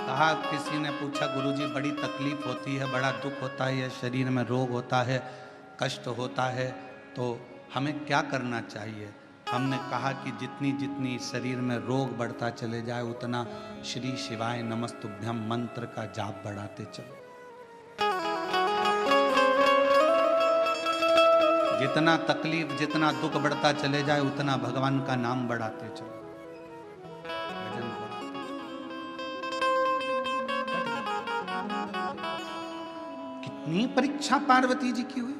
कहा, किसी ने पूछा, गुरुजी बड़ी तकलीफ होती है, बड़ा दुख होता है, या शरीर में रोग होता है, कष्ट होता है, तो हमें क्या करना चाहिए? हमने कहा कि जितनी जितनी शरीर में रोग बढ़ता चले जाए, उतना श्री शिवाय नमस्तुभ्यम मंत्र का जाप बढ़ाते चलो। जितना तकलीफ, जितना दुख बढ़ता चले जाए, उतना भगवान का नाम बढ़ाते चलो, भजन बढ़ाते चलो। कितनी परीक्षा पार्वती जी की हुई।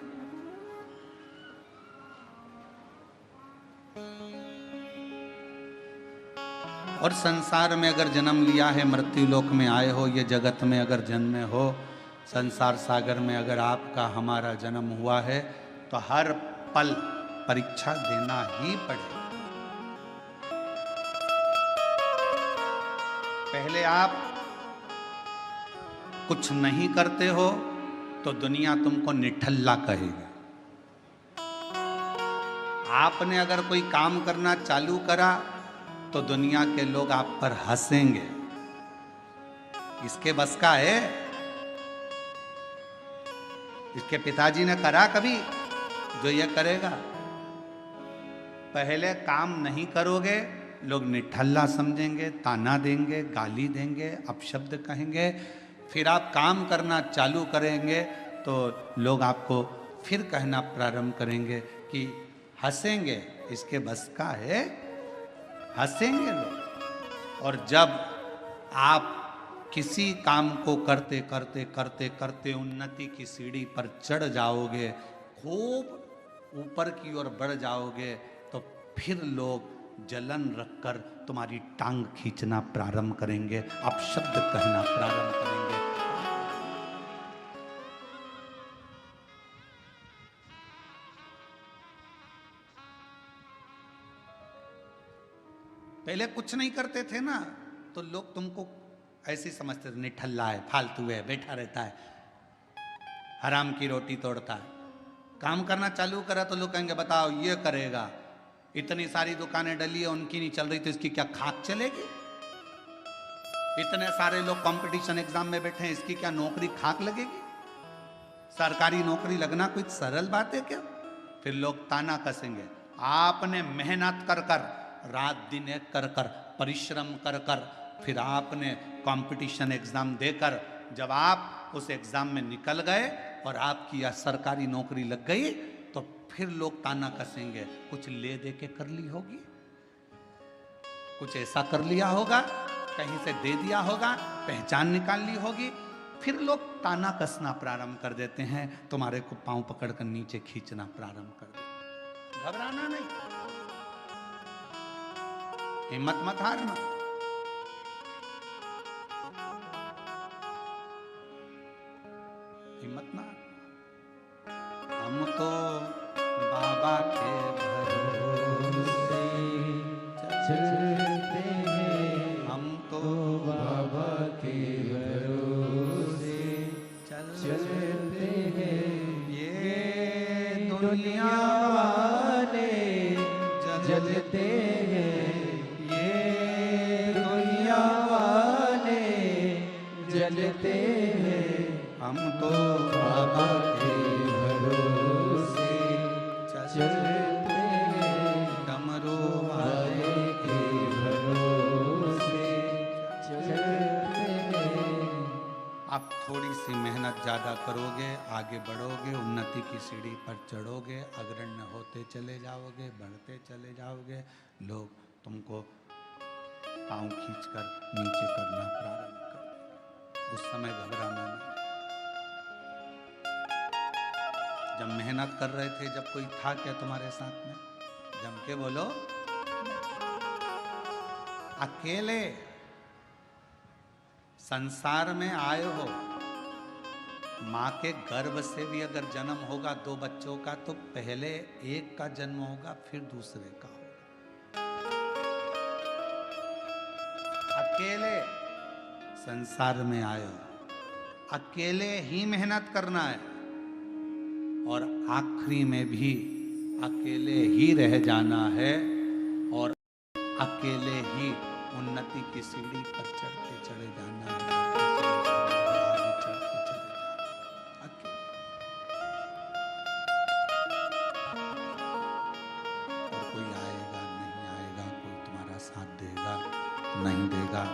और संसार में अगर जन्म लिया है, मृत्यु लोक में आए हो, ये जगत में अगर जन्मे हो, संसार सागर में अगर आपका हमारा जन्म हुआ है, तो हर पल परीक्षा देना ही पड़ेगा। पहले आप कुछ नहीं करते हो तो दुनिया तुमको निठल्ला कहेगी। आपने अगर कोई काम करना चालू करा तो दुनिया के लोग आप पर हंसेंगे। इसके बस का है? इसके पिताजी ने करा कभी जो ये करेगा? पहले काम नहीं करोगे, लोग निठल्ला समझेंगे, ताना देंगे, गाली देंगे, अपशब्द कहेंगे। फिर आप काम करना चालू करेंगे तो लोग आपको फिर कहना प्रारंभ करेंगे कि हंसेंगे। इसके बस का है? हंसेंगे लोग। और जब आप किसी काम को करते करते करते करते उन्नति की सीढ़ी पर चढ़ जाओगे, खूब ऊपर की ओर बढ़ जाओगे, तो फिर लोग जलन रखकर तुम्हारी टांग खींचना प्रारंभ करेंगे, अपशब्द कहना प्रारंभ करेंगे। पहले कुछ नहीं करते थे ना, तो लोग तुमको ऐसे समझते थे, निठल्ला है, फालतू है, बैठा रहता है, हराम की रोटी तोड़ता है। काम करना चालू करा तो लोग कहेंगे, बताओ ये करेगा, इतनी सारी दुकानें डली है, उनकी नहीं चल रही तो इसकी क्या खाक चलेगी? इतने सारे लोग कंपटीशन एग्जाम में बैठे हैं, इसकी क्या नौकरी खाक लगेगी? सरकारी नौकरी लगना कोई सरल बात है क्या? फिर लोग ताना कसेंगे। आपने मेहनत कर कर, रात दिन एक कर कर, परिश्रम कर कर, फिर आपने कंपटीशन एग्जाम देकर जब आप उस एग्जाम में निकल गए और आपकी यह सरकारी नौकरी लग गई, तो फिर लोग ताना कसेंगे, कुछ ले दे के कर ली होगी, कुछ ऐसा कर लिया होगा, कहीं से दे दिया होगा, पहचान निकाल ली होगी। फिर लोग ताना कसना प्रारंभ कर देते हैं, तुम्हारे को पांव पकड़कर नीचे खींचना प्रारंभ कर देते। घबराना नहीं, हिम्मत मत हारना। हिम्मत ना, हम तो बाबा के भरोसे चलते हैं, हम तो बाबा के भरोसे चलते हैं। ये दुनिया वाले जलते हैं, ये दुनिया वाले जलते हैं, हम तो बाबा के भरोसे चलते हैं, डमरू वाले के भरोसे चलते हैं। आप थोड़ी सी मेहनत ज़्यादा करोगे, आगे बढ़ोगे, उन्नति की सीढ़ी पर चढ़ोगे, अग्रण्य होते चले जाओगे, बढ़ते चले जाओगे, लोग तुमको पाँव खींचकर नीचे करना प्रारंभ कर देंगे। उस समय घबराना नहीं। जब मेहनत कर रहे थे, जब कोई था क्या तुम्हारे साथ में? जम के बोलो। अकेले संसार में आए हो, मां के गर्भ से भी अगर जन्म होगा 2 बच्चों का, तो पहले एक का जन्म होगा, फिर दूसरे का होगा। अकेले संसार में आए हो, अकेले ही मेहनत करना है, और आखिरी में भी अकेले ही रह जाना है, और अकेले ही उन्नति की सीढ़ी पर चढ़ते चढ़े जाना, आगे चढ़ते चले जाना अकेले। और कोई आएगा नहीं आएगा, कोई तुम्हारा साथ देगा नहीं देगा,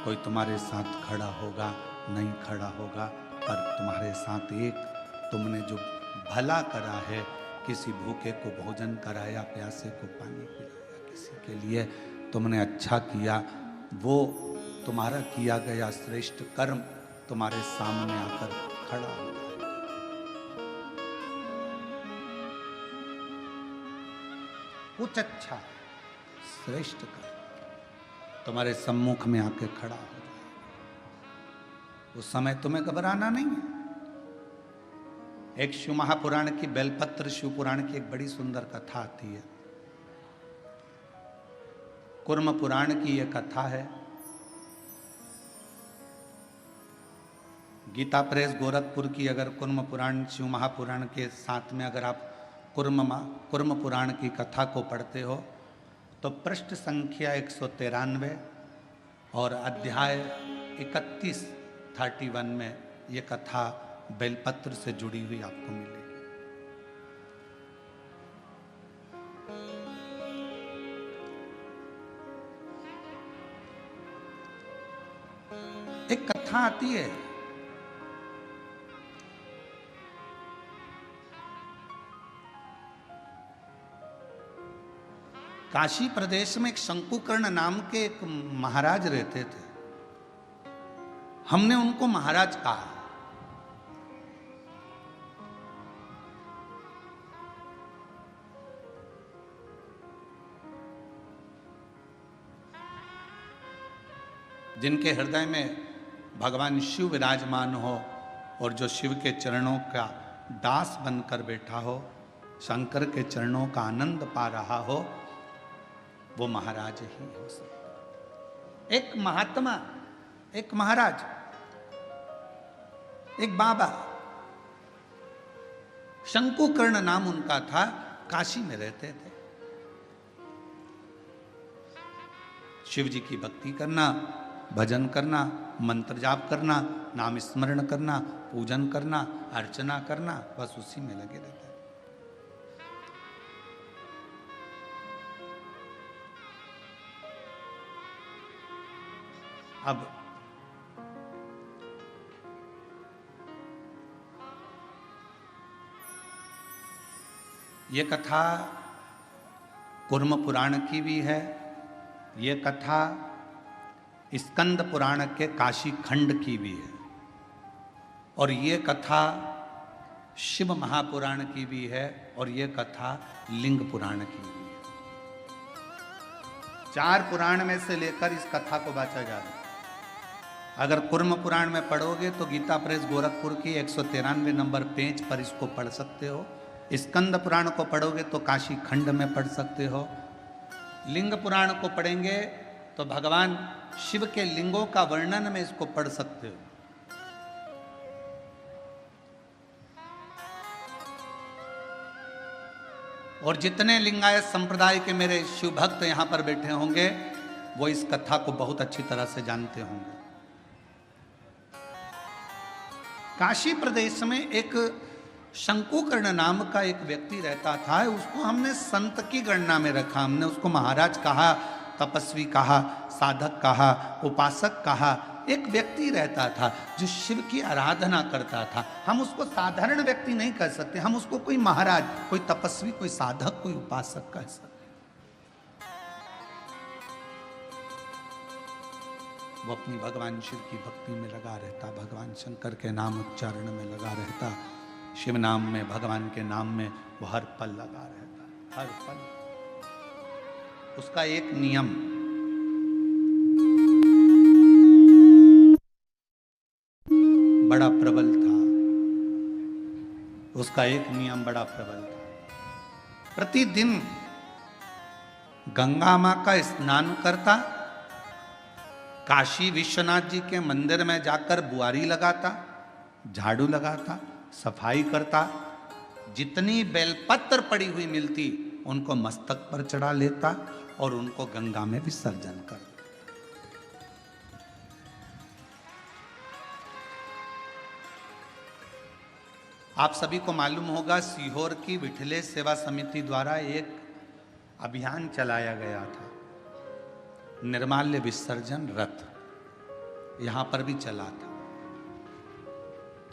कोई तुम्हारे साथ खड़ा होगा नहीं खड़ा होगा, पर तुम्हारे साथ एक तुमने जो भला करा है, किसी भूखे को भोजन कराया, प्यासे को पानी पिलाया, किसी के लिए तुमने अच्छा किया, वो तुम्हारा किया गया श्रेष्ठ कर्म तुम्हारे सामने आकर खड़ा हो जाएगा। कुछ अच्छा श्रेष्ठ कर्म तुम्हारे सम्मुख में आके खड़ा हो जाएगा। उस समय तुम्हें घबराना नहीं है। एक शिव महापुराण की, बेलपत्र शिव पुराण की एक बड़ी सुंदर कथा आती है। कुर्म पुराण की यह कथा है। गीता प्रेस गोरखपुर की अगर कुर्म पुराण शिव महापुराण के साथ में अगर आप कुर्म पुराण की कथा को पढ़ते हो तो पृष्ठ संख्या 193 और अध्याय 31 में ये कथा बेलपत्र से जुड़ी हुई आपको मिलेगी। एक कथा आती है, काशी प्रदेश में एक शंकुकर्ण नाम के एक महाराज रहते थे। हमने उनको महाराज कहा। जिनके हृदय में भगवान शिव विराजमान हो और जो शिव के चरणों का दास बनकर बैठा हो, शंकर के चरणों का आनंद पा रहा हो, वो महाराज ही हो सकता। एक महात्मा, एक महाराज, एक बाबा, शंकुकर्ण नाम उनका था, काशी में रहते थे। शिव जी की भक्ति करना, भजन करना, मंत्र जाप करना, नाम स्मरण करना, पूजन करना, अर्चना करना, बस उसी में लगे रहते। अब ये कथा कुर्म पुराण की भी है, ये कथा स्कंद पुराण के काशी खंड की भी है, और ये कथा शिव महापुराण की भी है, और ये कथा लिंग पुराण की भी है। 4 पुराण में से लेकर इस कथा को बांटा जा रहा है। अगर कुर्म पुराण में पढ़ोगे तो गीता प्रेस गोरखपुर की 193 नंबर पेज पर इसको पढ़ सकते हो। स्कंद पुराण को पढ़ोगे तो काशी खंड में पढ़ सकते हो। लिंग पुराण को पढ़ेंगे तो भगवान शिव के लिंगों का वर्णन में इसको पढ़ सकते हो। और जितने लिंगायत संप्रदाय के मेरे शिव भक्त यहां पर बैठे होंगे वो इस कथा को बहुत अच्छी तरह से जानते होंगे। काशी प्रदेश में एक शंकुकर्ण नाम का एक व्यक्ति रहता था। उसको हमने संत की गणना में रखा, हमने उसको महाराज कहा, तपस्वी कहा, साधक कहा, उपासक कहा। एक व्यक्ति रहता था जो शिव की आराधना करता था। हम उसको साधारण व्यक्ति नहीं कह सकते, हम उसको कोई महाराज, कोई तपस्वी, कोई साधक, कोई उपासक कह सकते। वो अपनी भगवान शिव की भक्ति में लगा रहता, भगवान शंकर के नाम उच्चारण में लगा रहता, शिव नाम में, भगवान के नाम में वो हर पल लगा रहता, हर पल। उसका एक नियम, बड़ा प्रबल था। उसका एक नियम बड़ा प्रबल था। प्रतिदिन गंगा मां का स्नान करता, काशी विश्वनाथ जी के मंदिर में जाकर बुआरी लगाता, झाड़ू लगाता, सफाई करता, जितनी बेलपत्र पड़ी हुई मिलती उनको मस्तक पर चढ़ा लेता और उनको गंगा में विसर्जन कर देता। आप सभी को मालूम होगा सीहोर की विठलेश सेवा समिति द्वारा एक अभियान चलाया गया था, निर्माल्य विसर्जन रथ। यहां पर भी चला था,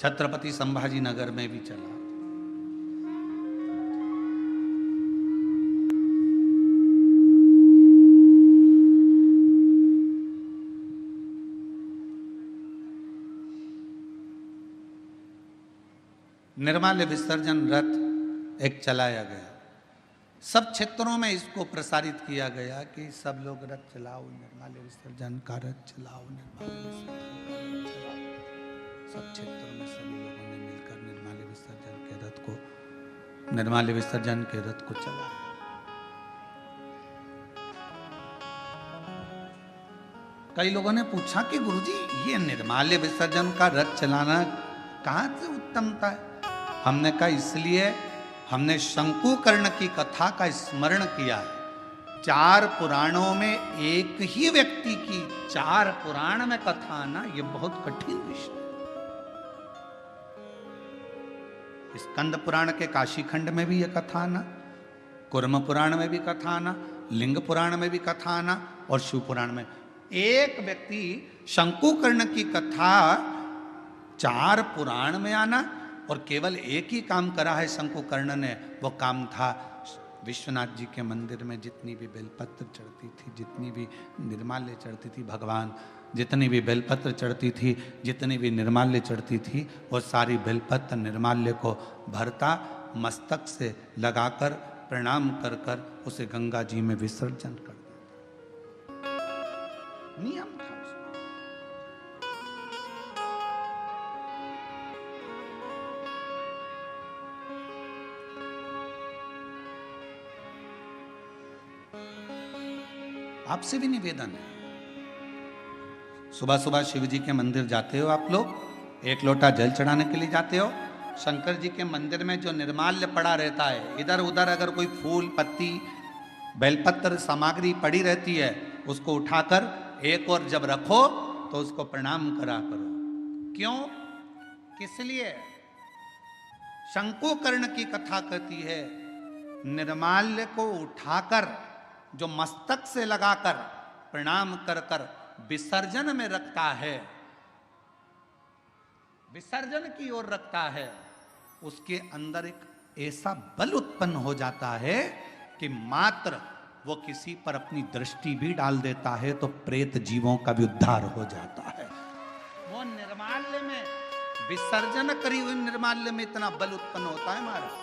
छत्रपति संभाजी नगर में भी चला। निर्माल्य विसर्जन रथ एक चलाया गया, सब क्षेत्रों में इसको प्रसारित किया गया कि सब लोग रथ चलाओ, निर्माल्य विसर्जन का रथ चलाओ, निर्माल्य विसर्जन का रथ चलाओ। सब क्षेत्रों में सभी लोगों ने मिलकर निर्माल्य विसर्जन के रथ को चलाया। कई लोगों ने पूछा कि गुरुजी ये निर्माल्य विसर्जन का रथ चलाना कहां से उत्तमता है? हमने कहा इसलिए हमने शंकुकर्ण की कथा का स्मरण किया है। 4 पुराणों में एक ही व्यक्ति की 4 पुराण में कथा आना ये बहुत कठिन विषय है। स्कंद पुराण के काशी खंड में भी यह कथा आना, कुर्म पुराण में भी कथा आना, लिंग पुराण में भी कथा आना और शिव पुराण में एक व्यक्ति शंकुकर्ण की कथा 4 पुराण में आना और केवल एक ही काम करा है शंकुकर्ण ने। वो काम था विश्वनाथ जी के मंदिर में जितनी भी बेलपत्र चढ़ती थी, जितनी भी निर्माल्य चढ़ती थी, भगवान जितनी भी बेलपत्र चढ़ती थी, जितनी भी निर्माल्य चढ़ती थी, वो सारी बेलपत्र निर्माल्य को भरता, मस्तक से लगाकर प्रणाम कर कर उसे गंगा जी में विसर्जन कर देता। नियम था। आपसे भी निवेदन है, सुबह सुबह शिव जी के मंदिर जाते हो आप लोग, 1 लोटा जल चढ़ाने के लिए जाते हो। शंकर जी के मंदिर में जो निर्माल्य पड़ा रहता है, इधर उधर अगर कोई फूल पत्ती बेलपत्र सामग्री पड़ी रहती है, उसको उठाकर एक और जब रखो तो उसको प्रणाम करा करो। क्यों? किस लिए? शंकुकर्ण की कथा कहती है निर्माल्य को उठाकर जो मस्तक से लगाकर प्रणाम कर कर विसर्जन में रखता है, विसर्जन की ओर रखता है, उसके अंदर एक ऐसा बल उत्पन्न हो जाता है कि मात्र वो किसी पर अपनी दृष्टि भी डाल देता है तो प्रेत जीवों का भी उद्धार हो जाता है। वो निर्माल्य में विसर्जन करी हुई निर्माल्य में इतना बल उत्पन्न होता है महाराज।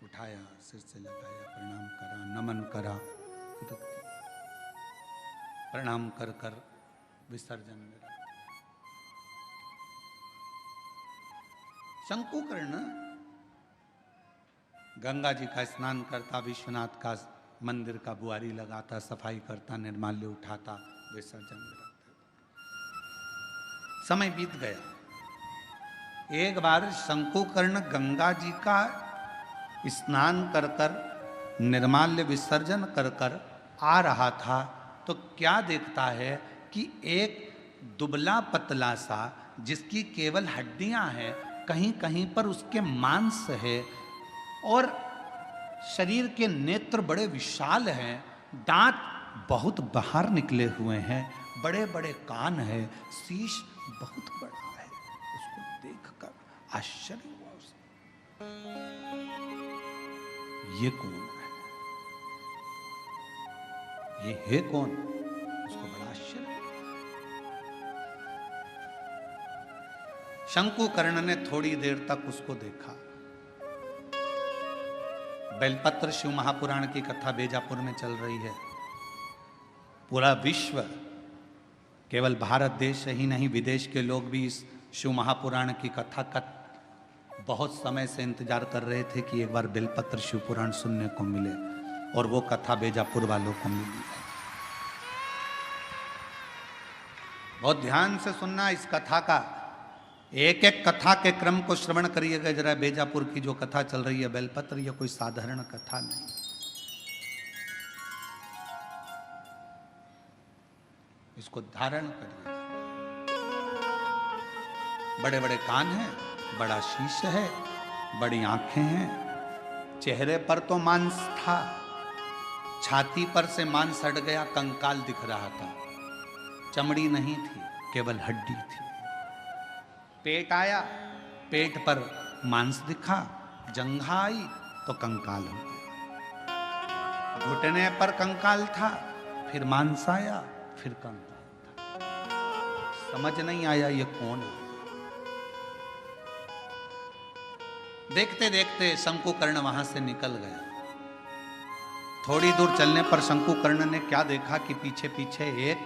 उठाया, सिर से लगाया, प्रणाम करा, नमन करा, प्रणाम कर कर विसर्जन में रखा। शंकुकर्ण गंगा जी का स्नान करता, विश्वनाथ का मंदिर का बुआरी लगाता, सफाई करता, निर्माल्य उठाता, विसर्जन में रखता। समय बीत गया। एक बार शंकुकर्ण गंगा जी का स्नान कर कर निर्माल्य विसर्जन कर कर आ रहा था तो क्या देखता है कि एक दुबला पतला सा, जिसकी केवल हड्डियां हैं, कहीं कहीं पर उसके मांस है और शरीर के नेत्र बड़े विशाल हैं, दांत बहुत बाहर निकले हुए हैं, बड़े बड़े कान है, शीश बहुत बड़ा है। उसको देखकर आश्चर्य हुआ उसे, ये कौन है, ये है कौन? उसको बड़ा आश्चर्य। शंकुकर्ण ने थोड़ी देर तक उसको देखा। बेलपत्र शिव महापुराण की कथा बेजापुर में चल रही है। पूरा विश्व, केवल भारत देश ही नहीं विदेश के लोग भी इस शिव महापुराण की कथा का बहुत समय से इंतजार कर रहे थे कि एक बार बेलपत्र शिव पुराण सुनने को मिले, और वो कथा बेजापुर वालों को मिली। बहुत ध्यान से सुनना इस कथा का। एक एक कथा के क्रम को श्रवण करिएगा जरा। बेजापुर की जो कथा चल रही है बेलपत्र, ये कोई साधारण कथा नहीं। इसको धारण करिए। बड़े बड़े कान हैं, बड़ा शीश है, बड़ी आंखें हैं, चेहरे पर तो मांस था, छाती पर से मांस हट गया, कंकाल दिख रहा था, चमड़ी नहीं थी, केवल हड्डी थी। पेट आया, पेट पर मांस दिखा, जंघा आई तो कंकाल हो गया। घुटने पर कंकाल था, फिर मांस आया, फिर कंकाल था। समझ नहीं आया ये कौन है। देखते देखते शंकुकर्ण वहां से निकल गया। थोड़ी दूर चलने पर शंकुकर्ण ने क्या देखा कि पीछे पीछे एक,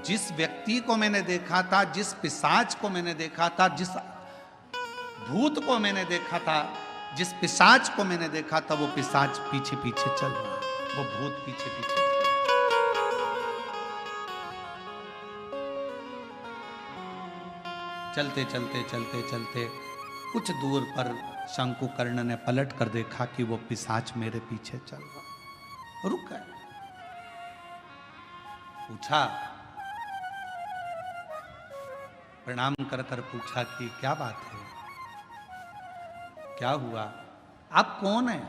जिस व्यक्ति को मैंने देखा था, जिस पिशाच को मैंने देखा था, जिस भूत को मैंने देखा था, जिस पिशाच को मैंने देखा था, वो पिशाच पीछे पीछे चल रहा, वो भूत पीछे पीछे। चलते चलते चलते चलते कुछ दूर पर शंकुकर्ण ने पलट कर देखा कि वो पिशाच मेरे पीछे चल रहा। रुक गए, पूछा, प्रणाम कर कर पूछा कि क्या बात है, क्या हुआ, आप कौन हैं?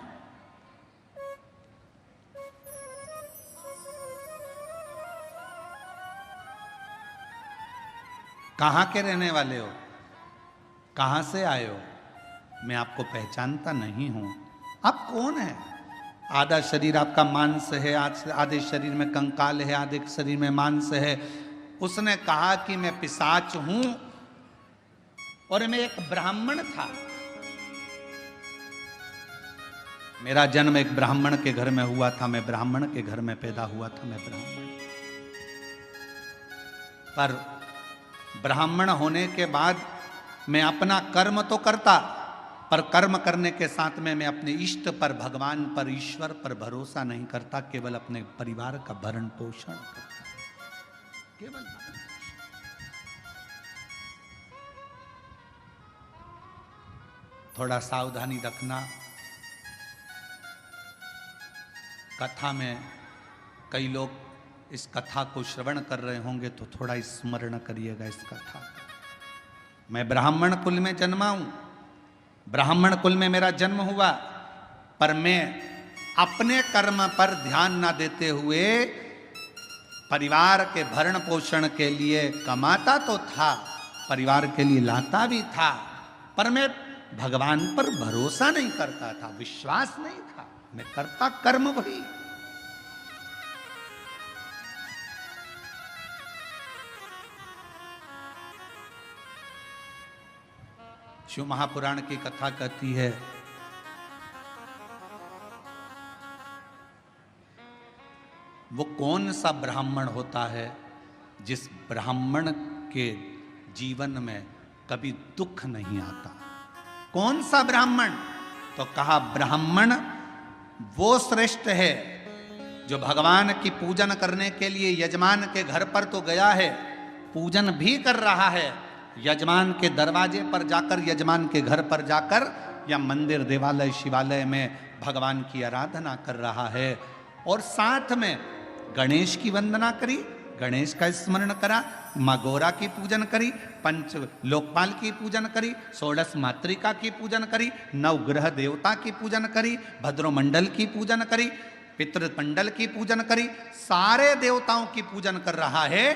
कहां के रहने वाले हो, कहां से आए हो? मैं आपको पहचानता नहीं हूं। आप कौन हैं? आधा शरीर आपका मांस है, आधे शरीर में कंकाल है, आधे शरीर में मांस है। उसने कहा कि मैं पिशाच हूं और मैं एक ब्राह्मण था। मेरा जन्म एक ब्राह्मण के घर में हुआ था, मैं ब्राह्मण के घर में पैदा हुआ था, मैं ब्राह्मण। पर ब्राह्मण होने के बाद मैं अपना कर्म तो करता, पर कर्म करने के साथ में मैं अपने इष्ट पर, भगवान पर, ईश्वर पर भरोसा नहीं करता, केवल अपने परिवार का भरण पोषण करता, केवल। थोड़ा सावधानी रखना। कथा में कई लोग इस कथा को श्रवण कर रहे होंगे तो थोड़ा स्मरण करिएगा इस कथा को। मैं ब्राह्मण कुल में जन्मा हूं, ब्राह्मण कुल में मेरा जन्म हुआ, पर मैं अपने कर्म पर ध्यान ना देते हुए परिवार के भरण पोषण के लिए कमाता तो था, परिवार के लिए लाता भी था, पर मैं भगवान पर भरोसा नहीं करता था, विश्वास नहीं था, मैं करता कर्म वही। शिव महापुराण की कथा कहती है, वो कौन सा ब्राह्मण होता है जिस ब्राह्मण के जीवन में कभी दुख नहीं आता? कौन सा ब्राह्मण? तो कहा ब्राह्मण वो श्रेष्ठ है जो भगवान की पूजन करने के लिए यजमान के घर पर तो गया है, पूजन भी कर रहा है, यजमान के दरवाजे पर जाकर, यजमान के घर पर जाकर या मंदिर, देवालय, शिवालय में भगवान की आराधना कर रहा है, और साथ में गणेश की वंदना करी, गणेश का स्मरण करा, माँ गौरा की पूजन करी, पंच लोकपाल की पूजन करी, षोडश मातृका की पूजन करी, नवग्रह देवता की पूजन करी, भद्रमंडल की पूजन करी, पितृपंडल की पूजन करी, सारे देवताओं की पूजन कर रहा है।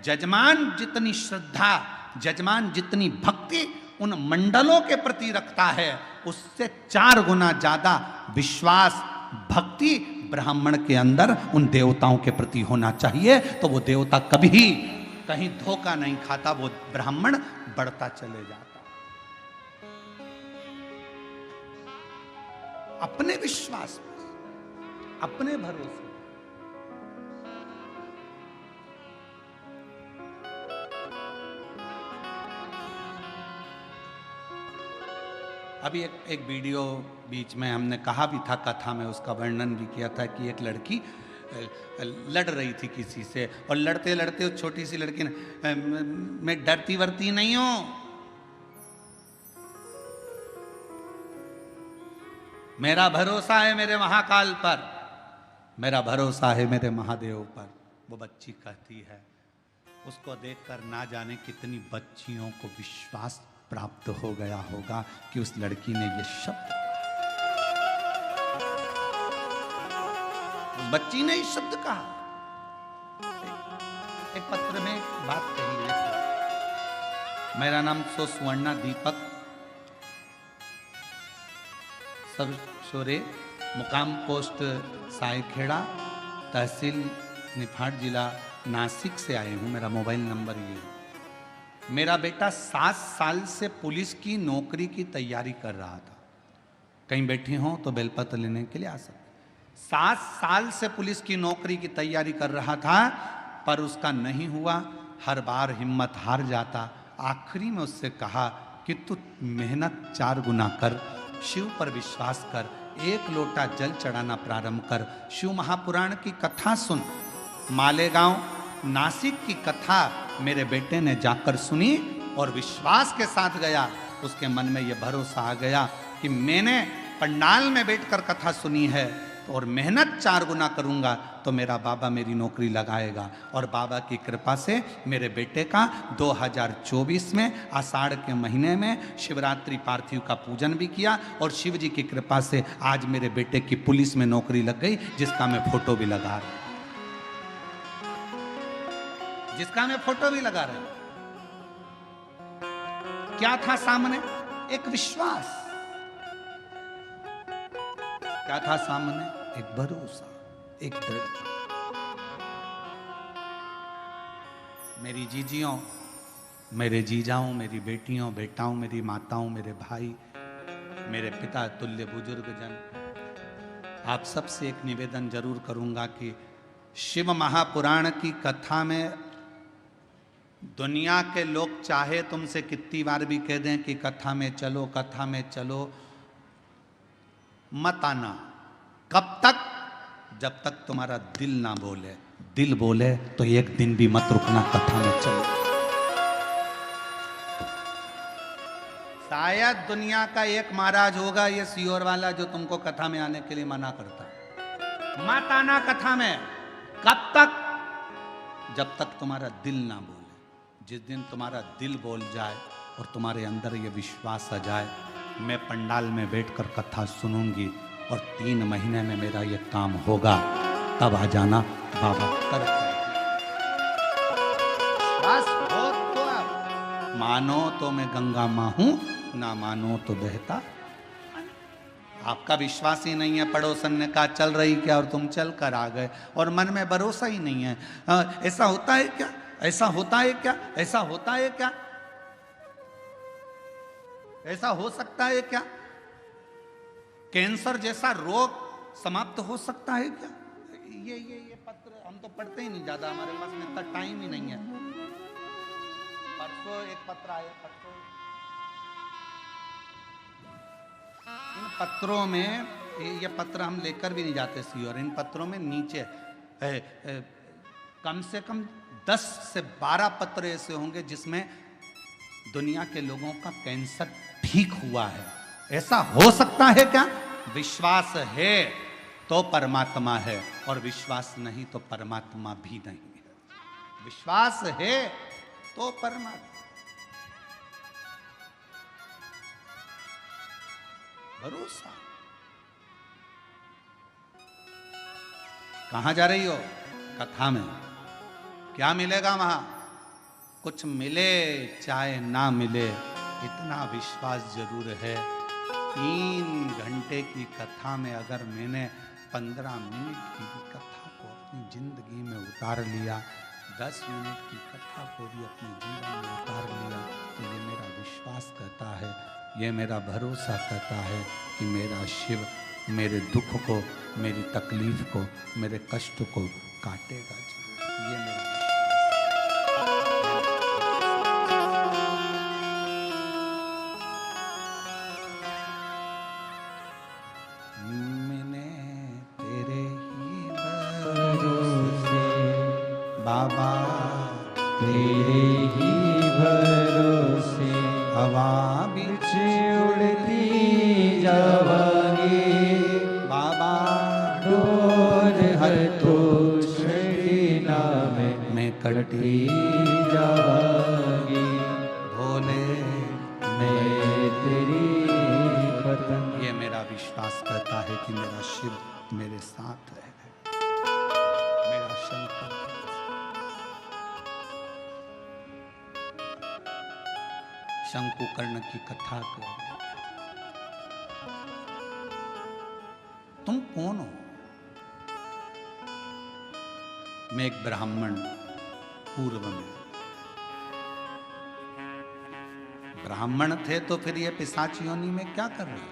जजमान जितनी श्रद्धा, जजमान जितनी भक्ति उन मंडलों के प्रति रखता है, उससे 4 गुना ज्यादा विश्वास, भक्ति ब्राह्मण के अंदर उन देवताओं के प्रति होना चाहिए। तो वो देवता कभी कहीं धोखा नहीं खाता, वो ब्राह्मण बढ़ता चले जाता। अपने विश्वास पर, अपने भरोसे। अभी एक वीडियो बीच में हमने कहा भी था, कथा में उसका वर्णन भी किया था कि एक लड़की लड़ रही थी किसी से, और लड़ते लड़ते उस छोटी सी लड़की ने, मैं डरती वरती नहीं हूँ, मेरा भरोसा है मेरे महाकाल पर, मेरा भरोसा है मेरे महादेव पर। वो बच्ची कहती है, उसको देखकर ना जाने कितनी बच्चियों को विश्वास प्राप्त हो गया होगा कि उस लड़की ने ये शब्द, उस बच्ची ने इस शब्द कहा। एक पत्र में बात कही है, मेरा नाम सुवर्णा दीपक, सरसोरे, मुकाम पोस्ट सायखेड़ा, तहसील निफाड, जिला नासिक से आए हूँ। मेरा मोबाइल नंबर ये है। मेरा बेटा 7 साल से पुलिस की नौकरी की तैयारी कर रहा था। कहीं बैठे हों तो बेलपत्र लेने के लिए आ सकते। 7 साल से पुलिस की नौकरी की तैयारी कर रहा था, पर उसका नहीं हुआ। हर बार हिम्मत हार जाता। आखिरी में उससे कहा कि तू मेहनत 4 गुना कर, शिव पर विश्वास कर, 1 लोटा जल चढ़ाना प्रारंभ कर, शिव महापुराण की कथा सुन। मालेगांव नासिक की कथा मेरे बेटे ने जाकर सुनी और विश्वास के साथ गया। उसके मन में यह भरोसा आ गया कि मैंने पंडाल में बैठकर कथा सुनी है और मेहनत 4 गुना करूंगा तो मेरा बाबा मेरी नौकरी लगाएगा। और बाबा की कृपा से मेरे बेटे का 2024 में आषाढ़ के महीने में शिवरात्रि पार्थिव का पूजन भी किया और शिव जी की कृपा से आज मेरे बेटे की पुलिस में नौकरी लग गई, जिसका मैं फोटो भी लगा रहा हूं, जिसका मैं फोटो भी लगा रहा हूं। क्या था सामने? एक विश्वास। क्या था सामने? एक भरोसा, एक दृढ़ता। मेरी जीजियों, मेरे जीजाओं, मेरी बेटियों, बेटाओं, मेरी माताओं, मेरे भाई, मेरे पिता तुल्य बुजुर्गजन, आप सबसे एक निवेदन जरूर करूंगा कि शिव महापुराण की कथा में दुनिया के लोग चाहे तुमसे कितनी बार भी कह दें कि कथा में चलो, कथा में चलो, मत आना। कब तक? जब तक तुम्हारा दिल ना बोले। दिल बोले तो एक दिन भी मत रुकना, कथा में चलो। शायद दुनिया का एक महाराज होगा ये सियोर वाला जो तुमको कथा में आने के लिए मना करता। मत आना कथा में। कब तक? जब तक तुम्हारा दिल ना बोले। जिस दिन तुम्हारा दिल बोल जाए और तुम्हारे अंदर ये विश्वास आ जाए, मैं पंडाल में बैठकर कथा सुनूंगी और 3 महीने में मेरा ये काम होगा, तब आ जाना, बाबा कर। बस हो तो आप मानो तो मैं गंगा मां हूं, ना मानो तो बहता। आपका विश्वास ही नहीं है। पड़ोसन ने कहा चल रही क्या और तुम चल कर आ गए और मन में भरोसा ही नहीं है। ऐसा होता है क्या? ऐसा होता है क्या? ऐसा होता है क्या? ऐसा हो सकता है क्या? कैंसर जैसा रोग समाप्त हो सकता है क्या? ये पत्र हम तो पढ़ते ही नहीं ज्यादा, हमारे पास में इतना टाइम ही नहीं है। परसों एक पत्र आया, परसों इन पत्रों में, ये पत्र हम लेकर भी नहीं जाते सी, और इन पत्रों में नीचे कम से कम 10 से 12 पत्र ऐसे होंगे जिसमें दुनिया के लोगों का कैंसर ठीक हुआ है। ऐसा हो सकता है क्या? विश्वास है तो परमात्मा है और विश्वास नहीं तो परमात्मा भी नहीं है। विश्वास है तो परमात्मा। भरोसा। कहां जा रही हो? कथा में। क्या मिलेगा वहां? कुछ मिले चाहे ना मिले, इतना विश्वास जरूर है। 3 घंटे की कथा में अगर मैंने 15 मिनट की कथा को अपनी जिंदगी में उतार लिया, 10 मिनट की कथा को भी अपने जीवन में उतार लिया, तो ये मेरा विश्वास कहता है, ये मेरा भरोसा कहता है कि मेरा शिव मेरे दुख को, मेरी तकलीफ को, मेरे कष्ट को काटेगा जरूर। ये मेरा बाबा तेरे ही भरोसे हवा बिच उड़ती जावांगे। में कटी जाएगी, भोले मैं तेरी खत्म। ये मेरा विश्वास करता है कि मेरा शिव मेरे साथ रह गए, मेरा शंकर। शंकुकर्ण की कथा कर, तुम कौन हो? मैं एक ब्राह्मण, पूर्व में ब्राह्मण थे तो फिर ये पिशाच योनि में क्या कर रहे हो?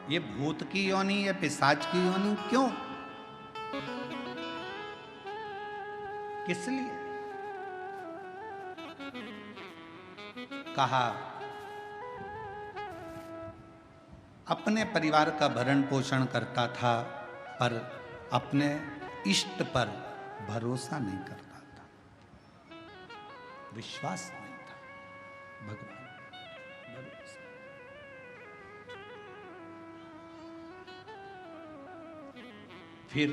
ये भूत की योनि, ये पिशाच की योनि क्यों? किस लिए? कहा अपने परिवार का भरण पोषण करता था पर अपने इष्ट पर भरोसा नहीं करता था, विश्वास नहीं था भगवान भरोसा। फिर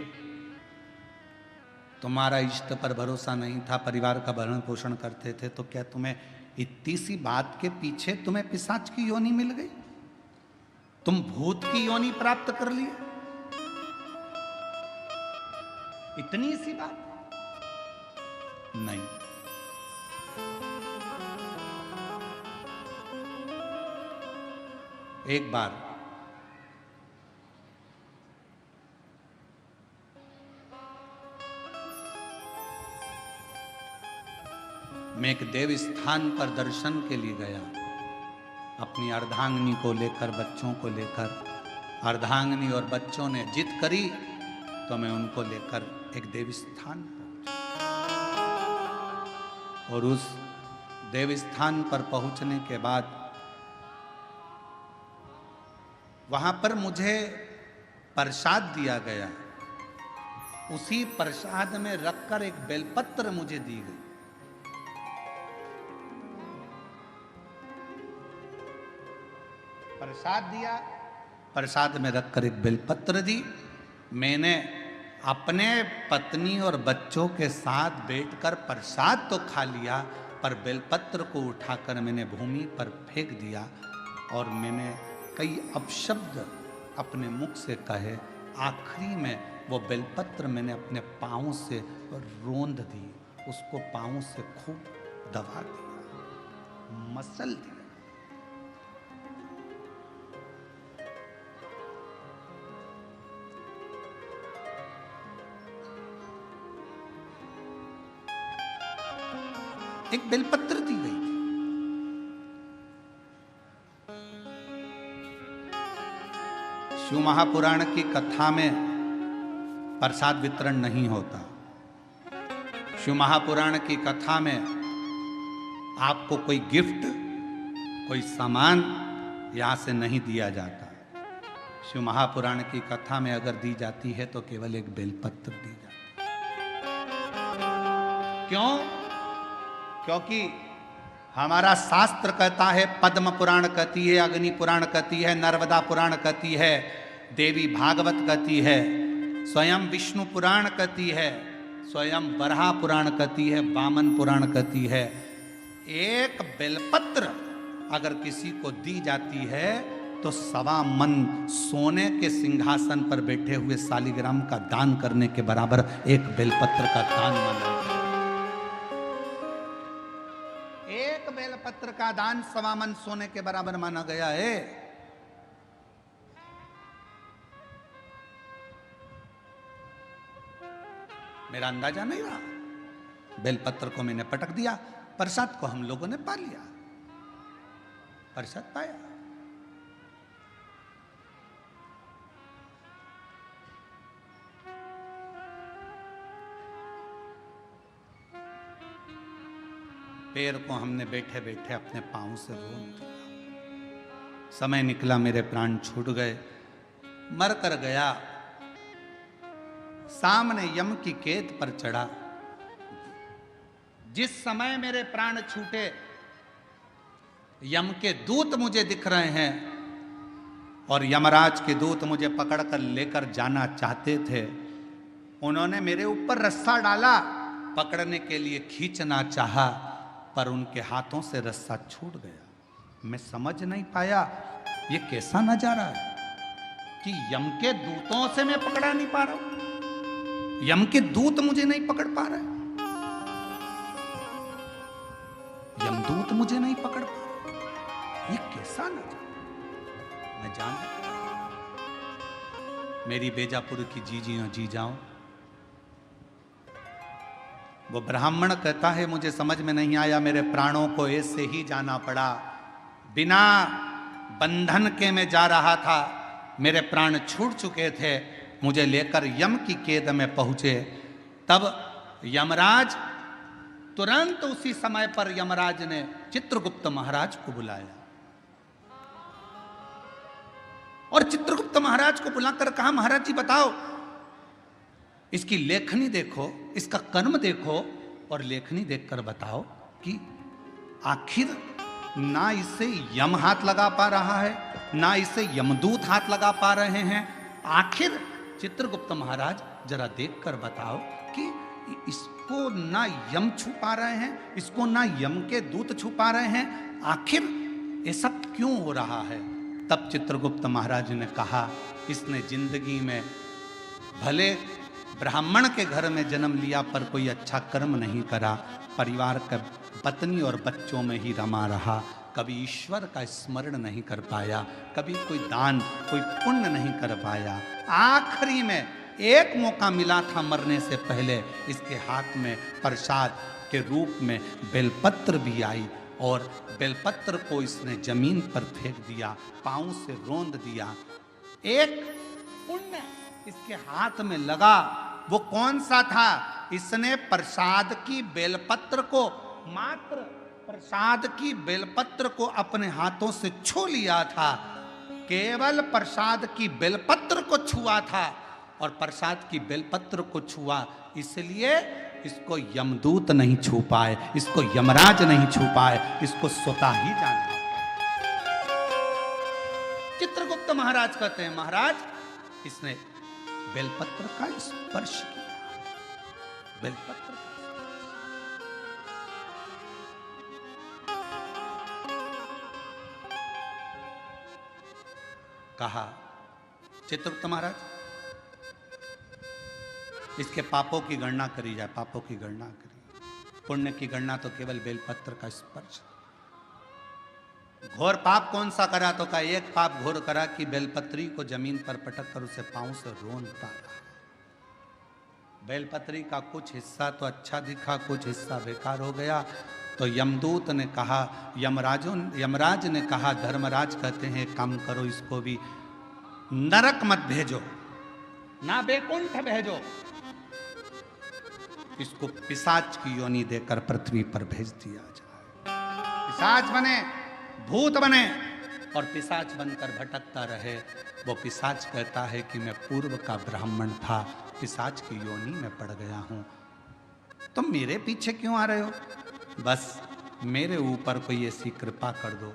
तुम्हारा इष्ट पर भरोसा नहीं था, परिवार का भरण पोषण करते थे, तो क्या तुम्हें इतनी सी बात के पीछे तुम्हें पिशाच की योनि मिल गई? तुम भूत की योनि प्राप्त कर लिए? इतनी सी बात नहीं। एक बार मैं एक देव स्थान पर दर्शन के लिए गया, अपनी अर्धांगिनी को लेकर, बच्चों को लेकर। अर्धांगिनी और बच्चों ने जिद करी तो मैं उनको लेकर एक देव स्थान पहुंचा। और उस देव स्थान पर पहुंचने के बाद वहां पर मुझे प्रसाद दिया गया। उसी प्रसाद में रखकर एक बेलपत्र मुझे दी गई। प्रसाद दिया, प्रसाद में रखकर एक बेलपत्र दी। मैंने अपने पत्नी और बच्चों के साथ बैठकर प्रसाद तो खा लिया, पर बेलपत्र को उठाकर मैंने भूमि पर फेंक दिया और मैंने कई अपशब्द अपने मुख से कहे। आखिरी में वो बेलपत्र मैंने अपने पाँव से रोंद दी, उसको पाँव से खूब दबा दिया, मसल दिया। एक बेलपत्र दी गई थी। शिव महापुराण की कथा में प्रसाद वितरण नहीं होता। शिव महापुराण की कथा में आपको कोई गिफ्ट, कोई सामान यहां से नहीं दिया जाता। शिव महापुराण की कथा में अगर दी जाती है तो केवल एक बेलपत्र दी जाती है। क्यों? क्योंकि हमारा शास्त्र कहता है, पद्म पुराण कहती है, अग्नि पुराण कहती है, नर्मदा पुराण कहती है, देवी भागवत कहती है, स्वयं विष्णु पुराण कहती है, स्वयं बरहा पुराण कहती है, वामन पुराण कहती है। एक बेलपत्र अगर किसी को दी जाती है तो 1.25 मन सोने के सिंहासन पर बैठे हुए शालिग्राम का दान करने के बराबर एक बेलपत्र का दान माना। एक बेलपत्र का दान 1.25 मन सोने के बराबर माना गया है। मेरा अंदाजा नहीं रहा। बेलपत्र को मैंने पटक दिया, प्रसाद को हम लोगों ने पा लिया, प्रसाद पाया। पैर को हमने बैठे बैठे अपने पांव से रोन दिया। समय निकला, मेरे प्राण छूट गए, मर कर गया। सामने यम की केत पर चढ़ा। जिस समय मेरे प्राण छूटे, यम के दूत मुझे दिख रहे हैं और यमराज के दूत मुझे पकड़कर लेकर जाना चाहते थे। उन्होंने मेरे ऊपर रस्सा डाला, पकड़ने के लिए खींचना चाहा, पर उनके हाथों से रस्सा छूट गया। मैं समझ नहीं पाया ये कैसा नजारा है कि यम के दूतों से मैं पकड़ा नहीं पा रहा हूं, यम के दूत मुझे नहीं पकड़ पा रहे, यमदूत मुझे नहीं पकड़ पा रहे, ये कैसा नजारा। मैं जान मेरी बेजापुर की जीजियों जी जाऊं, वो ब्राह्मण कहता है मुझे समझ में नहीं आया, मेरे प्राणों को ऐसे ही जाना पड़ा, बिना बंधन के मैं जा रहा था, मेरे प्राण छूट चुके थे, मुझे लेकर यम की कैद में पहुंचे। तब यमराज तुरंत उसी समय पर यमराज ने चित्रगुप्त महाराज को बुलाया और चित्रगुप्त महाराज को बुलाकर कहा, महाराज जी बताओ, इसकी लेखनी देखो, इसका कर्म देखो और लेखनी देखकर बताओ कि आखिर ना इसे यम हाथ लगा पा रहा है, ना इसे यमदूत हाथ लगा पा रहे हैं। आखिर चित्रगुप्त महाराज जरा देखकर बताओ कि इसको ना यम छू पा रहे हैं, इसको ना यम के दूत छू पा रहे हैं, आखिर ऐसा क्यों हो रहा है। तब चित्रगुप्त महाराज ने कहा, इसने जिंदगी में भले ब्राह्मण के घर में जन्म लिया पर कोई अच्छा कर्म नहीं करा, परिवार का पत्नी और बच्चों में ही रमा रहा, कभी ईश्वर का स्मरण नहीं कर पाया, कभी कोई दान कोई पुण्य नहीं कर पाया। आखिरी में एक मौका मिला था मरने से पहले, इसके हाथ में प्रसाद के रूप में बेलपत्र भी आई और बेलपत्र को इसने जमीन पर फेंक दिया, पांव से रोंद दिया। एक पुण्य इसके हाथ में लगा, वो कौन सा था, इसने प्रसाद की बेलपत्र को, मात्र प्रसाद की बेलपत्र को अपने हाथों से छू लिया था, केवल प्रसाद की बेलपत्र को छुआ था और प्रसाद की बेलपत्र को छुआ, इसलिए इसको यमदूत नहीं छू पाए, इसको यमराज नहीं छू पाए, इसको स्वतः ही जाना। चित्रगुप्त महाराज कहते हैं, महाराज इसने बेलपत्र का स्पर्श किया, बेलपत्र कहा, चित्रगुप्त महाराज इसके पापों की गणना करी जाए, पापों की गणना करी, पुण्य की गणना तो केवल बेलपत्र का स्पर्श। घोर पाप कौन सा करा, तो का एक पाप घोर करा कि बेलपत्री को जमीन पर पटक कर उसे पांव से रोंदता रहा। बेलपत्री का कुछ हिस्सा तो अच्छा दिखा, कुछ हिस्सा बेकार हो गया। तो यमदूत ने कहा, यमराज ने कहा, धर्मराज कहते हैं काम करो, इसको भी नरक मत भेजो, ना बैकुंठ भेजो, इसको पिशाच की योनि देकर पृथ्वी पर भेज दिया जाए। पिशाच बने, भूत बने और पिशाच बनकर भटकता रहे। वो पिशाच कहता है कि मैं पूर्व का ब्राह्मण था, पिशाच की योनि में पड़ गया हूं, तुम मेरे पीछे क्यों आ रहे हो, बस मेरे ऊपर कोई ऐसी कृपा कर दो,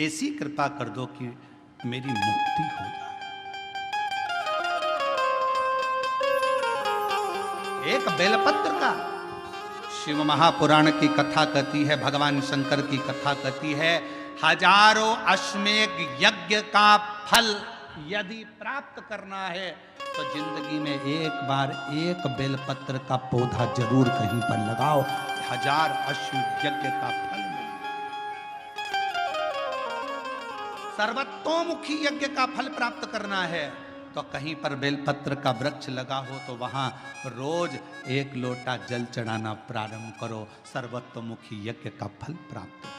ऐसी कृपा कर दो कि मेरी मुक्ति हो जाए। एक बेलपत्र का, शिव महापुराण की कथा कहती है, भगवान शंकर की कथा कहती है, हजारों अश्वमेध यज्ञ का फल यदि प्राप्त करना है तो जिंदगी में एक बार एक बेलपत्र का पौधा जरूर कहीं पर लगाओ, 1000 अश्वमेध यज्ञ का फल मिलेगा। सर्वतोमुखी यज्ञ का फल प्राप्त करना है तो कहीं पर बेलपत्र का वृक्ष लगा हो तो वहां रोज 1 लोटा जल चढ़ाना प्रारंभ करो, सर्वतोमुखी यज्ञ का फल प्राप्त हो।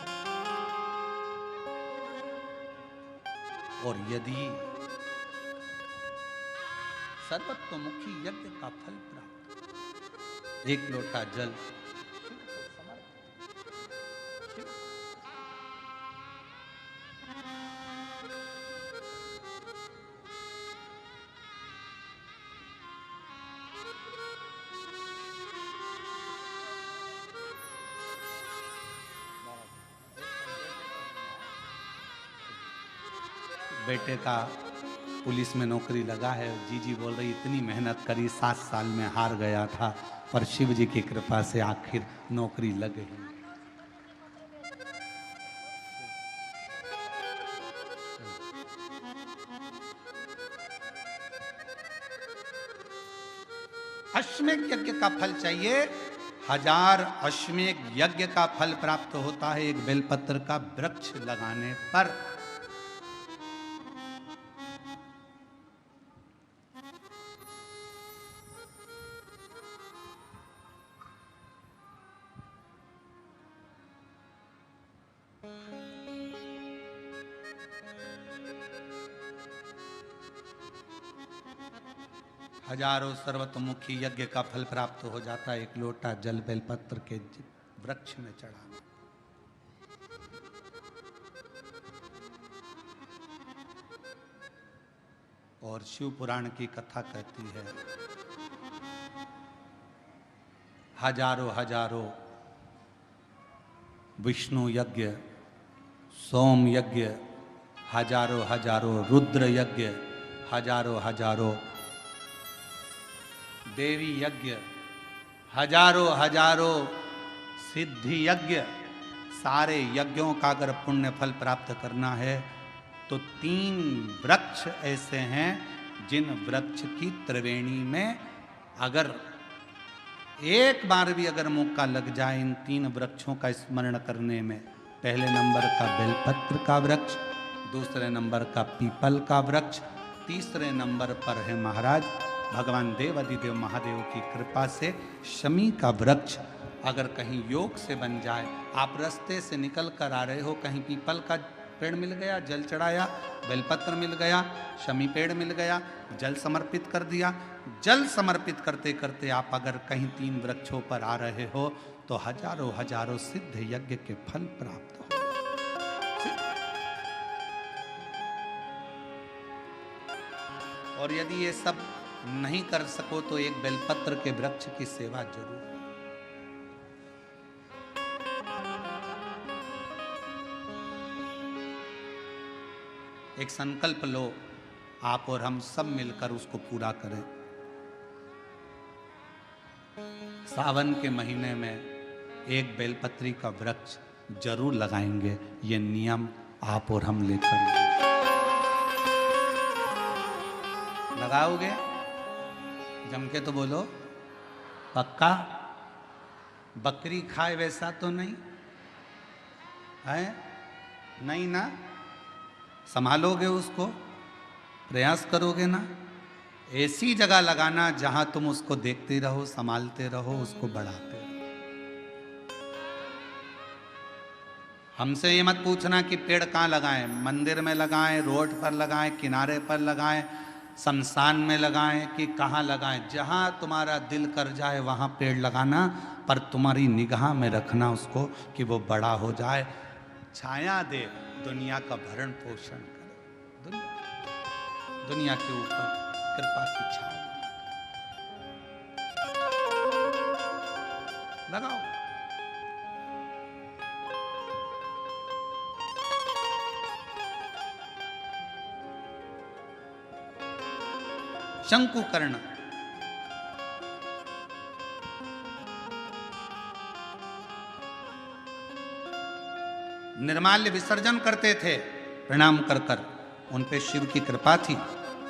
और यदि सर्वतोमुखी यज्ञ का फल प्राप्त, 1 लोटा जल बेटे का पुलिस में नौकरी लगा है। जीजी बोल रही इतनी मेहनत करी, 7 साल में हार गया था, पर शिव जी की कृपा से आखिर नौकरी लग गई। अश्वमेध यज्ञ का फल चाहिए, 1000 अश्वमेध यज्ञ का फल प्राप्त होता है एक बेलपत्र का वृक्ष लगाने पर। हजारों सर्वतोमुखी यज्ञ का फल प्राप्त हो जाता है एक लोटा जल बेलपत्र के वृक्ष में चढ़ाना। और शिव पुराण की कथा कहती है, हजारों हजारों विष्णु यज्ञ, सोम यज्ञ, हजारों हजारों रुद्र यज्ञ, हजारों हजारों देवी यज्ञ, हजारों हजारों सिद्धि यज्ञ, सारे यज्ञों का अगर पुण्य फल प्राप्त करना है तो 3 वृक्ष ऐसे हैं जिन वृक्ष की त्रिवेणी में अगर एक बार भी अगर मौका लग जाए इन 3 वृक्षों का स्मरण करने में, पहले नंबर का बेलपत्र का वृक्ष, दूसरे नंबर का पीपल का वृक्ष, तीसरे नंबर पर है महाराज भगवान देव अधिदेव महादेव की कृपा से शमी का वृक्ष। अगर कहीं योग से बन जाए, आप रास्ते से निकल कर आ रहे हो, कहीं पीपल का पेड़ मिल गया, जल चढ़ाया, बेलपत्र मिल गया, शमी पेड़ मिल गया, जल समर्पित कर दिया, जल समर्पित करते करते आप अगर कहीं 3 वृक्षों पर आ रहे हो तो हजारों हजारों सिद्ध यज्ञ के फल प्राप्त हो। और यदि ये सब नहीं कर सको तो एक बेलपत्र के वृक्ष की सेवा जरूर। एक संकल्प लो, आप और हम सब मिलकर उसको पूरा करें। सावन के महीने में एक बेलपत्री का वृक्ष जरूर लगाएंगे, ये नियम आप और हम लेकर लगाओगे। जम के तो बोलो, पक्का? बकरी खाए वैसा तो नहीं है? नहीं ना? संभालोगे उसको, प्रयास करोगे ना? ऐसी जगह लगाना जहां तुम उसको देखते रहो, संभालते रहो, उसको बढ़ाते रहो। हमसे ये मत पूछना कि पेड़ कहाँ लगाएं, मंदिर में लगाएं, रोड पर लगाएं, किनारे पर लगाएं, शमशान में लगाएं कि कहाँ लगाएं। जहां तुम्हारा दिल कर जाए वहां पेड़ लगाना, पर तुम्हारी निगाह में रखना उसको कि वो बड़ा हो जाए, छाया दे, दुनिया का भरण पोषण करे, दुनिया के ऊपर कृपा की छाया लगाओ। शंकुकर्ण निर्माल्य विसर्जन करते थे प्रणाम कर कर, उन पे शिव की कृपा थी,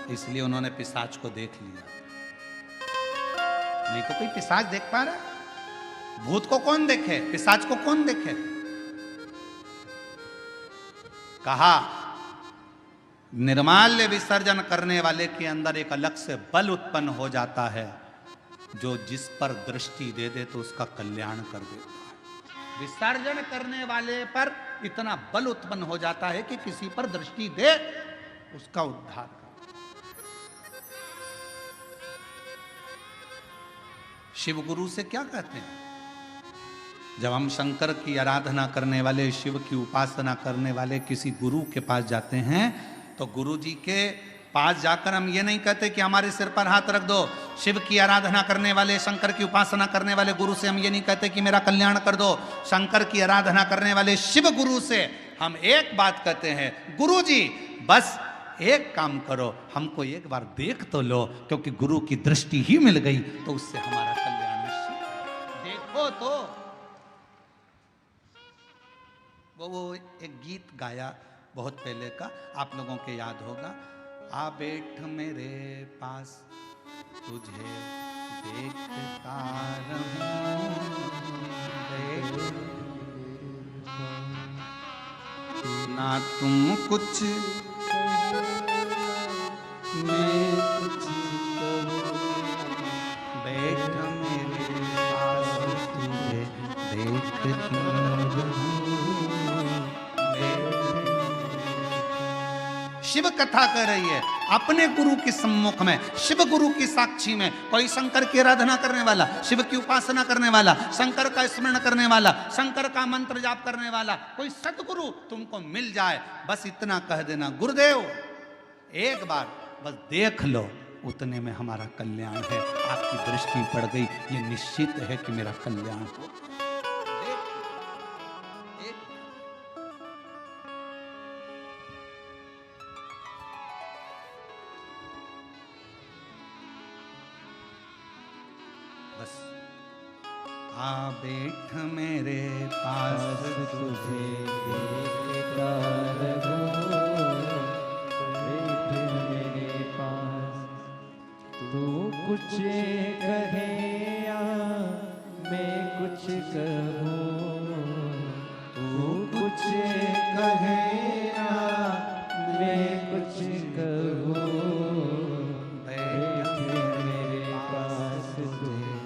इसलिए उन्होंने पिशाच को देख लिया। नहीं तो कोई पिशाच देख पा रहा? भूत को कौन देखे, पिशाच को कौन देखे? कहा निर्माल्य विसर्जन करने वाले के अंदर एक अलग से बल उत्पन्न हो जाता है, जो जिस पर दृष्टि दे दे तो उसका कल्याण कर देता है। विसर्जन करने वाले पर इतना बल उत्पन्न हो जाता है कि किसी पर दृष्टि दे उसका उद्धार कर। शिव गुरु से क्या कहते हैं? जब हम शंकर की आराधना करने वाले, शिव की उपासना करने वाले किसी गुरु के पास जाते हैं तो गुरु जी के पास जाकर हम ये नहीं कहते कि हमारे सिर पर हाथ रख दो। शिव की आराधना करने वाले, शंकर की उपासना करने वाले गुरु से हम ये नहीं कहते कि मेरा कल्याण कर दो। शंकर की आराधना करने वाले शिव गुरु से हम एक बात कहते हैं, गुरु जी बस एक काम करो, हमको एक बार देख तो लो, क्योंकि गुरु की दृष्टि ही मिल गई तो उससे हमारा कल्याण निश्चित है। देखो तो वो एक गीत गाया बहुत पहले का, आप लोगों के याद होगा, आ बैठ मेरे पास तुझे देखता रहूं, ना तुम कुछ मैं कुछ कहूं, बैठ मेरे पास तुझे देखती रहूं। शिव कथा कर रही है अपने गुरु के सम्मुख में, शिव गुरु की साक्षी में। कोई शंकर की आराधना करने वाला, शिव की उपासना करने वाला, शंकर का स्मरण करने वाला, शंकर का मंत्र जाप करने वाला कोई सतगुरु तुमको मिल जाए, बस इतना कह देना, गुरुदेव एक बार बस देख लो, उतने में हमारा कल्याण है। आपकी दृष्टि पड़ गई, ये निश्चित है कि मेरा कल्याण हो। बस आ बैठ मेरे पास तुझे देखता रहूं, बैठ मेरे पास, तू कुछ कहे या मैं कुछ कहूँ, तू कुछ कहे या मैं कुछ कहूँ, बैठ मेरे पास तुझे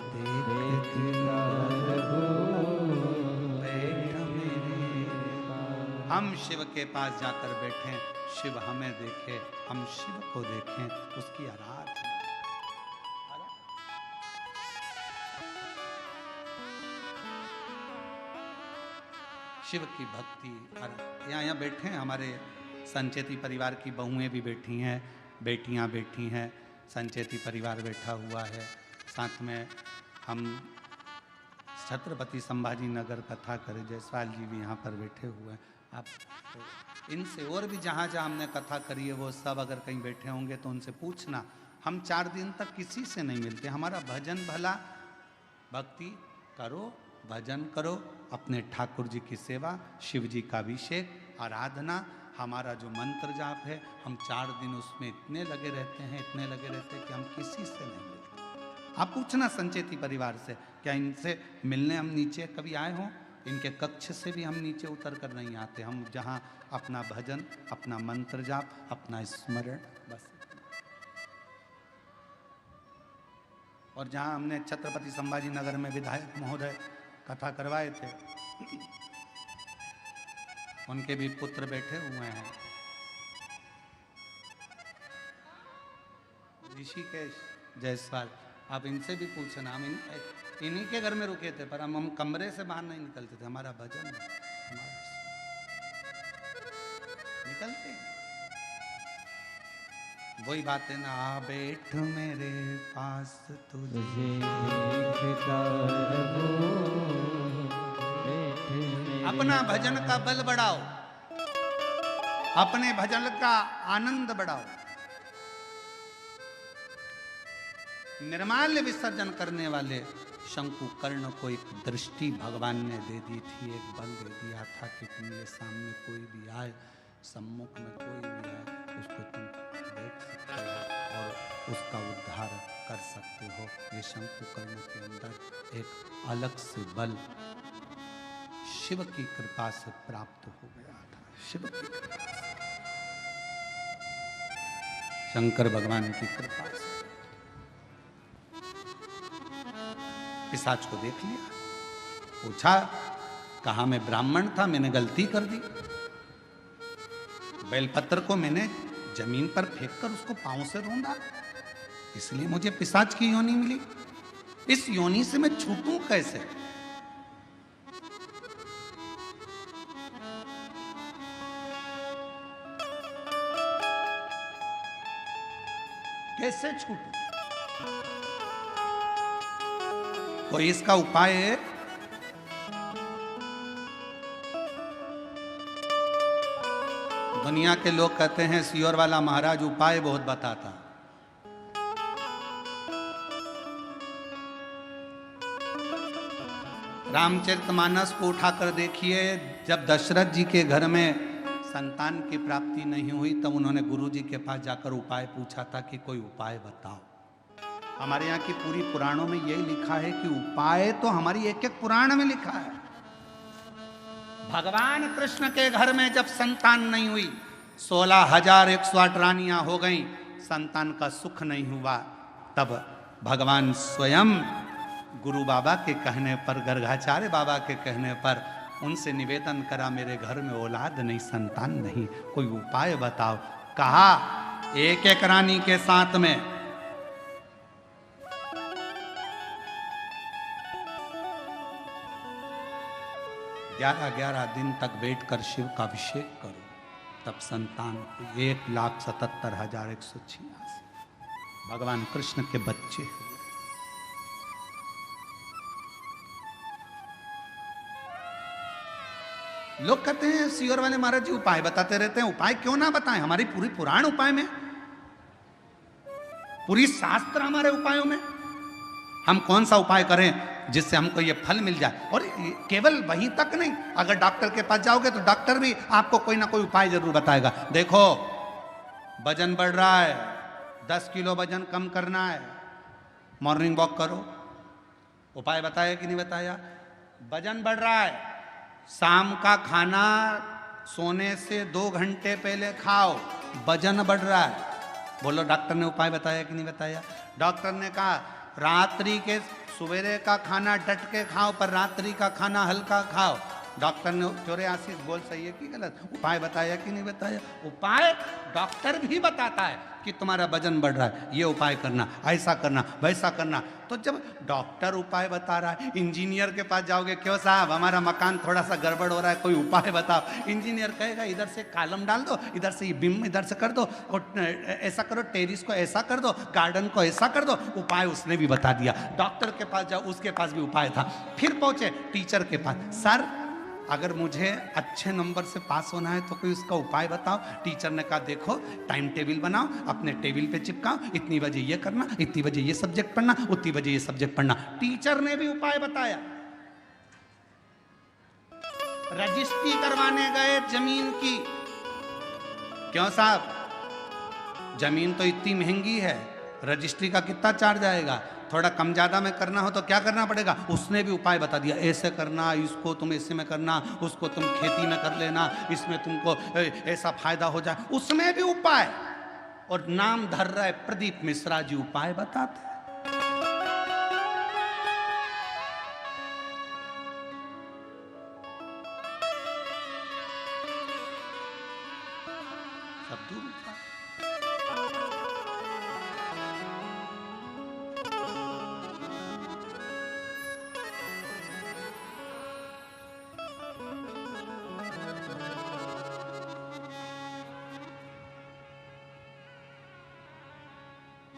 देखता रहूं, बैठ मेरे पास। हम शिव के पास जाकर बैठें, शिव हमें देखे, हम शिव को देखें, उसकी आराधना। शिव की भक्ति। यहाँ बैठे हैं हमारे संचेती परिवार की बहुएं भी बैठी हैं, बेटियां बैठी हैं, संचेती परिवार बैठा हुआ है, साथ में हम छत्रपति संभाजी नगर कथा करे जयसवाल जी भी यहाँ पर बैठे हुए हैं। आप तो इनसे और भी जहाँ जहाँ हमने कथा करी है वो सब अगर कहीं बैठे होंगे तो उनसे पूछना। हम 4 दिन तक किसी से नहीं मिलते, हमारा भजन भला, भक्ति करो, भजन करो, अपने ठाकुर जी की सेवा, शिव जी का अभिषेक, आराधना, हमारा जो मंत्र जाप है, हम 4 दिन उसमें इतने लगे रहते हैं, इतने लगे रहते हैं कि हम किसी से नहीं मिलते। आप पूछना संचेती परिवार से, क्या इनसे मिलने हम नीचे कभी आए हों? इनके कक्ष से भी हम नीचे उतर कर नहीं आते, हम जहाँ अपना भजन, अपना मंत्र जाप, अपना स्मरण, बस। और जहाँ हमने छत्रपति संभाजी नगर में विधायक महोदय कथा करवाए थे, उनके भी पुत्र बैठे हुए हैं, ऋषिकेश जायसवाल, आप इनसे भी पूछना। हम इन्हीं के घर में रुके थे, पर हम कमरे से बाहर नहीं निकलते थे, हमारा भजन निकलते वही बात है ना, आ बैठ मेरे पास तुझे देखता रहूं, बैठ मेरे अपना भजन का बल बढ़ाओ, अपने भजन का आनंद बढ़ाओ। निर्माल्य विसर्जन करने वाले शंकुकर्ण को एक दृष्टि भगवान ने दे दी थी, एक बल दे दिया था कि तुम्हारे सामने कोई भी आए, सम्मुख में कोई भी आए, उसको तुम देख सकते हो और उसका उद्धार कर सकते हो। ये शंकुकर्ण के अंदर एक अलग से बल शिव की कृपा से प्राप्त हो गया था। शिव की कृपा से, शंकर भगवान की कृपा से पिशाच को देख लिया, पूछा, कहा मैं ब्राह्मण था, मैंने गलती कर दी, बेलपत्र को मैंने जमीन पर फेंककर उसको पांव से रौंदा, इसलिए मुझे पिशाच की योनि मिली। इस योनि से मैं छूटूं कैसे? कैसे छूटूं? कोई इसका उपाय है? दुनिया के लोग कहते हैं सियोर वाला महाराज उपाय बहुत बताता। रामचरितमानस को उठाकर देखिए, जब दशरथ जी के घर में संतान की प्राप्ति नहीं हुई तब उन्होंने गुरु जी के पास जाकर उपाय पूछा था कि कोई उपाय बताओ। हमारे यहाँ की पूरी पुराणों में यही लिखा है कि उपाय तो हमारी एक एक पुराण में लिखा है। भगवान कृष्ण के घर में जब संतान नहीं हुई, 16,108 रानियां हो गईं, संतान का सुख नहीं हुआ, तब भगवान स्वयं गुरु बाबा के कहने पर, गर्गाचार्य बाबा के कहने पर उनसे निवेदन करा, मेरे घर में औलाद नहीं, संतान नहीं, कोई उपाय बताओ। कहा एक एक रानी के साथ में 11-11 दिन तक बैठकर शिव का अभिषेक करो, तब संतान 1,77,186 भगवान कृष्ण के बच्चे हुए। लोग कहते हैं सियोर वाले महाराज जी उपाय बताते रहते हैं। उपाय क्यों ना बताएं? हमारी पूरी पुराण उपाय में, पूरी शास्त्र हमारे उपायों में। हम कौन सा उपाय करें जिससे हमको ये फल मिल जाए? और केवल वहीं तक नहीं, अगर डॉक्टर के पास जाओगे तो डॉक्टर भी आपको कोई ना कोई उपाय जरूर बताएगा। देखो वजन बढ़ रहा है, 10 किलो वजन कम करना है, मॉर्निंग वॉक करो। उपाय बताया कि नहीं बताया? वजन बढ़ रहा है, शाम का खाना सोने से 2 घंटे पहले खाओ, वजन बढ़ रहा है। बोलो डॉक्टर ने उपाय बताया कि नहीं बताया? डॉक्टर ने कहा रात्रि के सवेरे का खाना डट के खाओ, पर रात्रि का खाना हल्का खाओ। डॉक्टर ने, चोरे आशीष बोल सही है कि गलत? उपाय बताया कि नहीं बताया? उपाय डॉक्टर भी बताता है कि तुम्हारा वजन बढ़ रहा है, ये उपाय करना, ऐसा करना, वैसा करना। तो जब डॉक्टर उपाय बता रहा है, इंजीनियर के पास जाओगे, क्यों साहब हमारा मकान थोड़ा सा गड़बड़ हो रहा है, कोई उपाय बताओ। इंजीनियर कहेगा इधर से कॉलम डाल दो, इधर से ये बीम इधर से कर दो, और ऐसा करो, टेरिस को ऐसा कर दो, गार्डन को ऐसा कर दो। उपाय उसने भी बता दिया। डॉक्टर के पास जाओ, उसके पास भी उपाय था। फिर पहुंचे टीचर के पास, सर अगर मुझे अच्छे नंबर से पास होना है तो कोई उसका उपाय बताओ। टीचर ने कहा देखो टाइम टेबल बनाओ, अपने टेबल पे चिपकाओ, इतनी बजे ये करना, इतनी बजे ये सब्जेक्ट पढ़ना, उतनी बजे ये सब्जेक्ट पढ़ना। टीचर ने भी उपाय बताया। रजिस्ट्री करवाने गए जमीन की, क्यों साहब जमीन तो इतनी महंगी है, रजिस्ट्री का कितना चार्ज आएगा? थोड़ा कम ज्यादा में करना हो तो क्या करना पड़ेगा? उसने भी उपाय बता दिया, ऐसे करना, इसको तुम ऐसे में करना, उसको तुम खेती में कर लेना, इसमें तुमको ऐसा फायदा हो जाए। उसमें भी उपाय। और नाम धर रहा है प्रदीप मिश्रा जी, उपाय बताते हैं। सब दूर उपाय।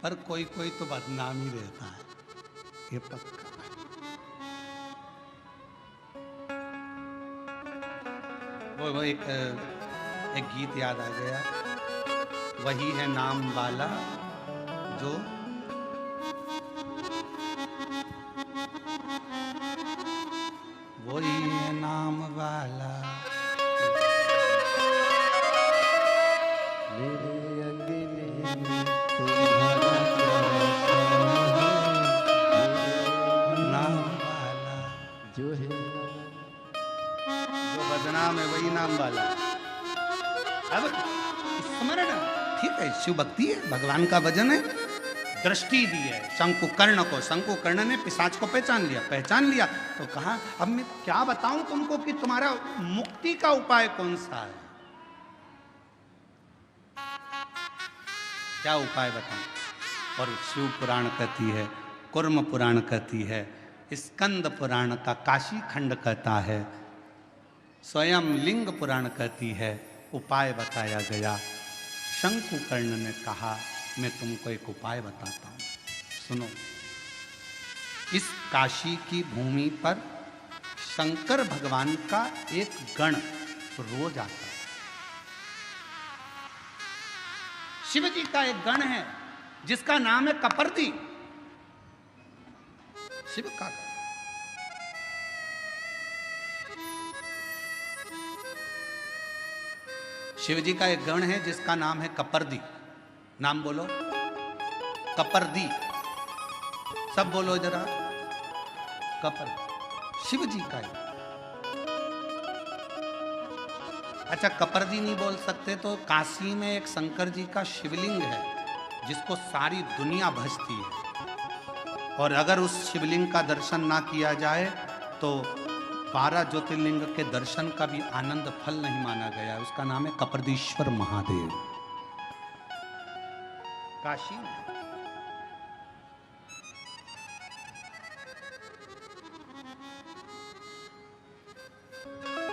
पर कोई कोई तो बदनाम ही रहता है, ये पक्का। वो एक गीत याद आ गया, वही है नाम वाला जो वही है नाम वाला। मेरे अंगने में तुम्हारा नाम वाला जो है, जो बदनाम है वही नाम वाला। अब स्मरण ठीक है, शिव भक्ति है, भगवान का भजन है। दृष्टि दी है शंकुकर्ण को, शंकुकर्ण ने पिशाच को पहचान लिया तो कहा अब मैं क्या बताऊं तुमको कि तुम्हारा मुक्ति का उपाय कौन सा है? क्या उपाय बताऊं? और शिव पुराण कहती है, कुर्म पुराण कहती है, स्कंद पुराण का काशी खंड कहता है, स्वयं लिंग पुराण कहती है, उपाय बताया गया। शंकुकर्ण ने कहा मैं तुमको एक उपाय बताता हूं, सुनो। इस काशी की भूमि पर शंकर भगवान का एक गण रोज आता है। शिव जी का एक गण है जिसका नाम है कपर्दी। शिव का गण। शिव जी का एक गण है जिसका नाम है कपर्दी। नाम बोलो, कपर्दी। सब बोलो जरा, कपर्दी। शिव जी का है। अच्छा, कपर्दी नहीं बोल सकते तो काशी में एक शंकर जी का शिवलिंग है जिसको सारी दुनिया भजती है, और अगर उस शिवलिंग का दर्शन ना किया जाए तो 12 ज्योतिर्लिंग के दर्शन का भी आनंद फल नहीं माना गया। उसका नाम है कपर्दीश्वर महादेव, काशी में।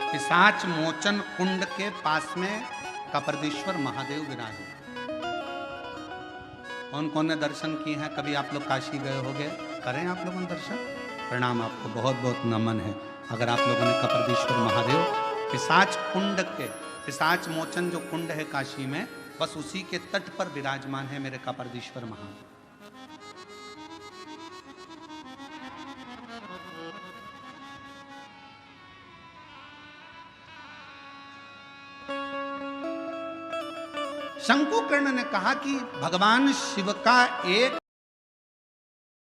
पिशाच मोचन कुंड के पास में कपर्दीश्वर महादेव विराजे। कौन कौन ने दर्शन किए हैं? कभी आप लोग काशी गए होंगे, करें आप लोगों ने दर्शन। प्रणाम, आपको बहुत बहुत नमन है अगर आप लोगों ने कपर्दीश्वर महादेव पिशाच कुंड के, पिशाच मोचन जो कुंड है काशी में, बस उसी के तट पर विराजमान है मेरे कपर्दीश्वर महादेव। शंकुकर्ण ने कहा कि भगवान शिव का एक